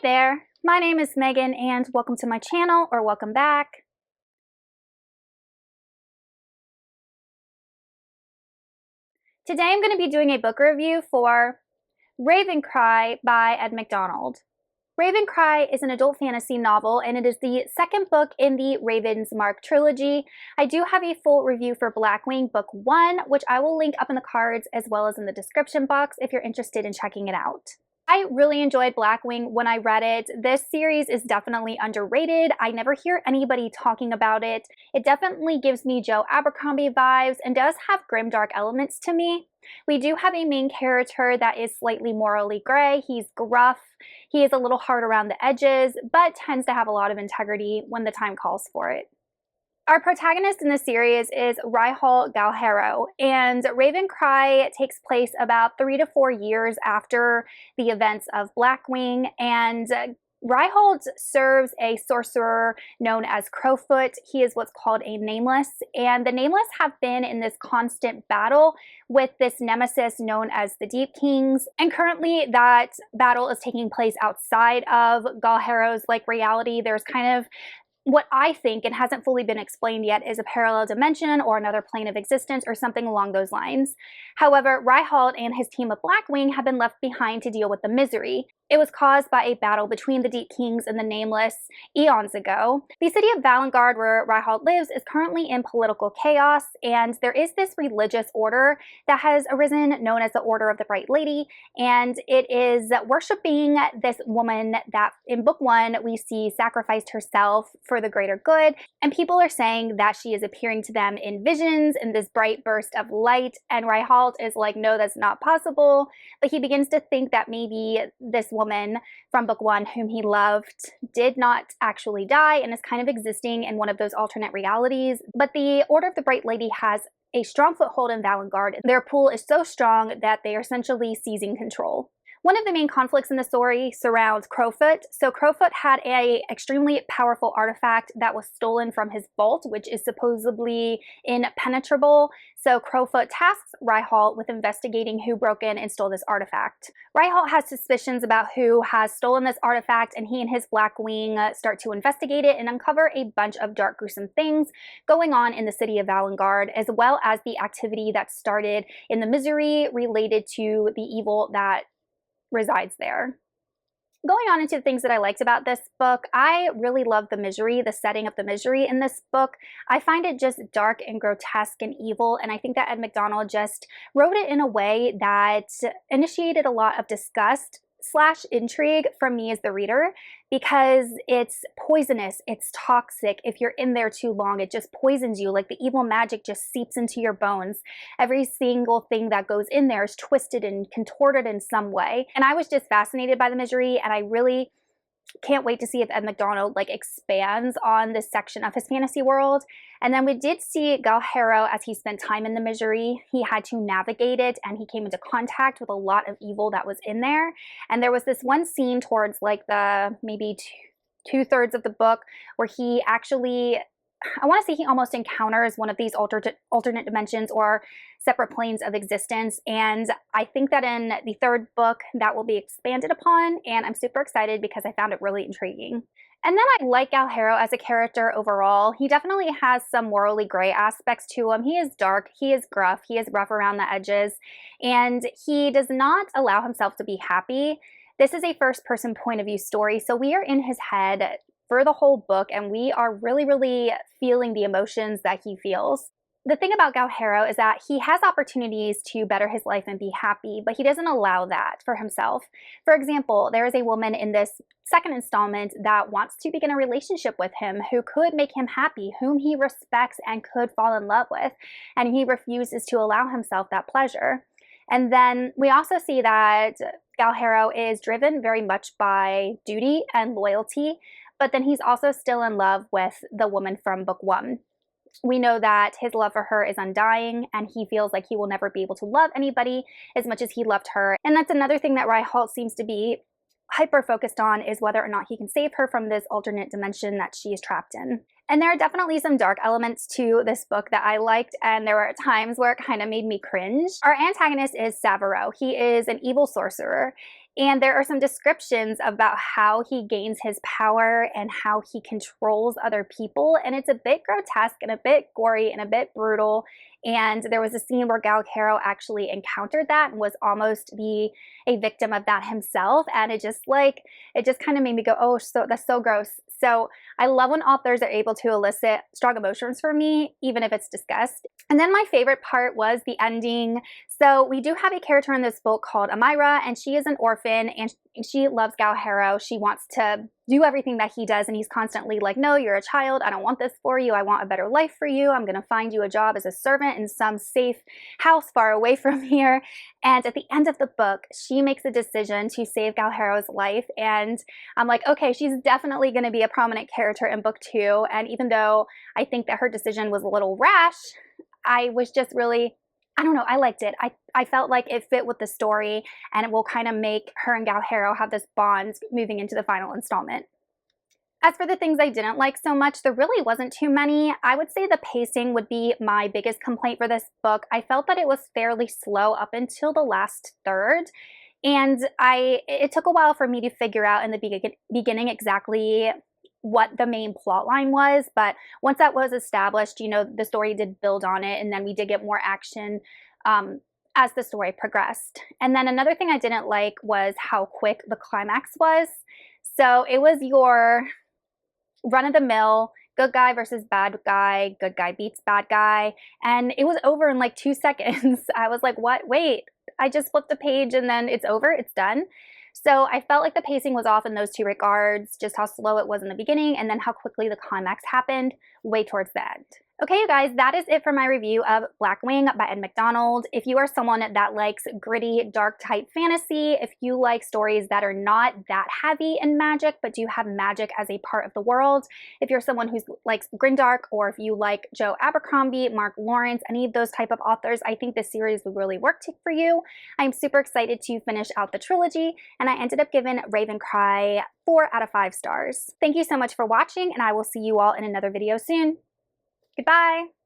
there, my name is Megan and welcome to my channel, or welcome back. Today I'm going to be doing a book review for Ravencry by Ed McDonald. Ravencry is an adult fantasy novel and it is the second book in the Ravens Mark Trilogy. I do have a full review for Blackwing Book 1, which I will link up in the cards as well as in the description box if you're interested in checking it out. I really enjoyed Blackwing when I read it. This series is definitely underrated. I never hear anybody talking about it. It definitely gives me Joe Abercrombie vibes and does have grimdark elements to me. We do have a main character that is slightly morally gray. He's gruff. He is a little hard around the edges, but tends to have a lot of integrity when the time calls for it. Our protagonist in the series is Ryhalt Galharrow, and Ravencry takes place about 3 to 4 years after the events of Blackwing, and Ryhalt serves a sorcerer known as Crowfoot. He is what's called a nameless, and the nameless have been in this constant battle with this nemesis known as the Deep Kings, and currently that battle is taking place outside of Galharrow's reality. There's kind of what I think, and hasn't fully been explained yet, is a parallel dimension or another plane of existence or something along those lines. However, Ryhalt and his team of Blackwing have been left behind to deal with the misery. It was caused by a battle between the Deep Kings and the Nameless eons ago. The city of Valengaurd, where Ryhalt lives, is currently in political chaos, and there is this religious order that has arisen known as the Order of the Bright Lady, and it is worshiping this woman that in book 1 we see sacrificed herself for the greater good, and people are saying that she is appearing to them in visions in this bright burst of light, and Ryhalt is like, no, that's not possible, but he begins to think that maybe this woman from book 1 whom he loved did not actually die and is kind of existing in one of those alternate realities. But the Order of the Bright Lady has a strong foothold in Valengaurd. Their pull is so strong that they are essentially seizing control. One of the main conflicts in the story surrounds Crowfoot. So Crowfoot had an extremely powerful artifact that was stolen from his vault, which is supposedly impenetrable. So Crowfoot tasks Ryhalt with investigating who broke in and stole this artifact. Ryhalt has suspicions about who has stolen this artifact, and he and his Blackwing start to investigate it and uncover a bunch of dark, gruesome things going on in the city of Valengaurd, as well as the activity that started in the misery related to the evil that resides there. Going on into the things that I liked about this book, I really love the misery, the setting of the misery in this book. I find it just dark and grotesque and evil, and I think that Ed McDonald just wrote it in a way that initiated a lot of disgust / intrigue from me as the reader, because it's poisonous, it's toxic. If you're in there too long, it just poisons you. Like the evil magic just seeps into your bones. Every single thing that goes in there is twisted and contorted in some way. And I was just fascinated by the misery, and I really can't wait to see if Ed McDonald expands on this section of his fantasy world. And then we did see Galharrow, as he spent time in the misery, he had to navigate it, and he came into contact with a lot of evil that was in there. And there was this one scene towards the maybe two-thirds of the book where he actually, I want to say he almost encounters one of these alternate dimensions or separate planes of existence, and I think that in the 3rd book that will be expanded upon, and I'm super excited because I found it really intriguing. And then I like Galharrow as a character overall. He definitely has some morally gray aspects to him. He is dark, he is gruff, he is rough around the edges, and he does not allow himself to be happy. This is a first-person point of view story, so we are in his head for the whole book, and we are really feeling the emotions that he feels. The thing about Galharrow is that he has opportunities to better his life and be happy, but he doesn't allow that for himself. For example, there is a woman in this 2nd installment that wants to begin a relationship with him who could make him happy, whom he respects and could fall in love with, and he refuses to allow himself that pleasure. And then we also see that Galharrow is driven very much by duty and loyalty, but then he's also still in love with the woman from book 1. We know that his love for her is undying, and he feels like he will never be able to love anybody as much as he loved her. And that's another thing that Ryhalt seems to be hyper-focused on, is whether or not he can save her from this alternate dimension that she is trapped in. And there are definitely some dark elements to this book that I liked, and there were times where it kind of made me cringe. Our antagonist is Savaro. He is an evil sorcerer, And there are some descriptions about how he gains his power and how he controls other people. And it's a bit grotesque and a bit gory and a bit brutal. And there was a scene where Galharrow actually encountered that and was almost a victim of that himself. And it just kind of made me go, oh, so that's so gross. So I love when authors are able to elicit strong emotions for me, even if it's disgust. And then my favorite part was the ending. So we do have a character in this book called Amira, and she is an orphan, and she loves Galharrow. She wants to do everything that he does, and he's constantly like, no, you're a child. I don't want this for you. I want a better life for you. I'm going to find you a job as a servant in some safe house far away from here. And at the end of the book, she makes a decision to save Galharrow's life, and I'm like, okay, she's definitely going to be a prominent character in book 2. And even though I think that her decision was a little rash, I was just really, I don't know, I liked it. I felt like it fit with the story, and it will kind of make her and Galharrow have this bond moving into the final installment. As for the things I didn't like so much, there really wasn't too many. I would say the pacing would be my biggest complaint for this book. I felt that it was fairly slow up until the last third. And it took a while for me to figure out in the beginning exactly what the main plot line was, but once that was established, you know, the story did build on it, and then we did get more action as the story progressed. And then another thing I didn't like was how quick the climax was. So it was your run-of-the-mill good guy versus bad guy, good guy beats bad guy, and it was over in like 2 seconds. I was like, what? Wait, I just flipped the page and then it's over, it's done. So I felt like the pacing was off in those two regards, just how slow it was in the beginning and then how quickly the climax happened way towards the end. Okay, you guys, that is it for my review of Blackwing by Ed McDonald. If you are someone that likes gritty, dark type fantasy, if you like stories that are not that heavy in magic, but do have magic as a part of the world, if you're someone who likes grimdark, or if you like Joe Abercrombie, Mark Lawrence, any of those type of authors, I think this series would really work for you. I'm super excited to finish out the trilogy, and I ended up giving Ravencry 4 out of 5 stars. Thank you so much for watching, and I will see you all in another video soon. Goodbye.